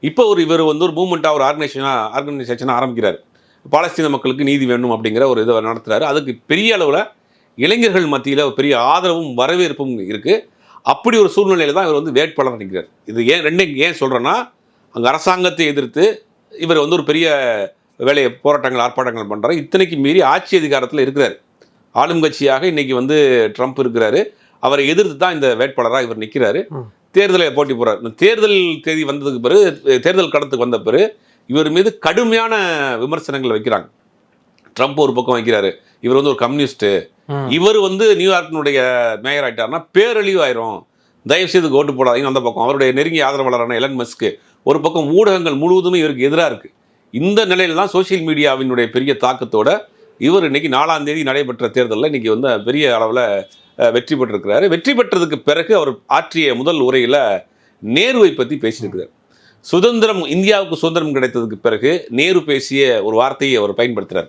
இப்போ இவர் வந்து ஒரு மூவ்மெண்ட்டாக ஒரு ஆர்கனைசேஷனாக ஆரம்பிக்கிறார். பாலஸ்தீன மக்களுக்கு நீதி வேணும் அப்படிங்கிற ஒரு இதை நடத்துறாரு. அதுக்கு பெரிய அளவில் இளைஞர்கள் மத்தியில் பெரிய ஆதரவும் வரவேற்பும் இருக்குது. அப்படி ஒரு சூழ்நிலையில் தான் இவர் வந்து வேட்பாளர் நிற்கிறார். இது ஏன் சொல்கிறேன்னா, அங்கே அரசாங்கத்தை எதிர்த்து இவர் வந்து ஒரு பெரிய வேலையை போராட்டங்கள் ஆர்ப்பாட்டங்கள் பண்ணுறாரு. இத்தனைக்கு மீறி ஆட்சி அதிகாரத்தில் இருக்கிறார். ஆளும் கட்சியாக இன்னைக்கு வந்து ட்ரம்ப் இருக்கிறாரு. அவரை எதிர்த்து தான் இந்த வேட்பாளராக இவர் நிற்கிறாரு. தேர்தலை போட்டி போடுறார். தேர்தல் தேதி வந்ததுக்கு பிறகு, தேர்தல் கடத்துக்கு வந்த பிறகு இவர் மீது கடுமையான விமர்சனங்கள் வைக்கிறாங்க. ட்ரம்ப் ஒரு பக்கம் வைக்கிறாரு, இவர் வந்து ஒரு கம்யூனிஸ்ட், இவர் வந்து நியூயார்க்கினுடைய மேயர் ஆயிட்டாருன்னா பேரழிவு ஆயிரும், தயவு செய்து ஓட்டு போடாதீங்க. அந்த பக்கம் அவருடைய நெருங்கிய ஆதரவாளரான எலன் மஸ்க், ஒரு பக்கம் ஊடகங்கள் முழுவதுமே இவருக்கு எதிராக இருக்கு. இந்த நிலையில தான் சோசியல் மீடியாவினுடைய பெரிய தாக்கத்தோட இவர் இன்னைக்கு 4ஆம் தேதி நடைபெற்ற தேர்தலில் இன்னைக்கு வந்து பெரிய அளவில் வெற்றி பெற்றிருக்கிறாரு. வெற்றி பெற்றதுக்கு பிறகு அவர் ஆற்றிய முதல் உரையில் நேருவை பற்றி பேசியிருக்கிறார். இந்தியாவுக்கு சுதந்திரம் கிடைத்ததுக்கு பிறகு நேரு பேசிய ஒரு வார்த்தையை அவர் பயன்படுத்துகிறார்.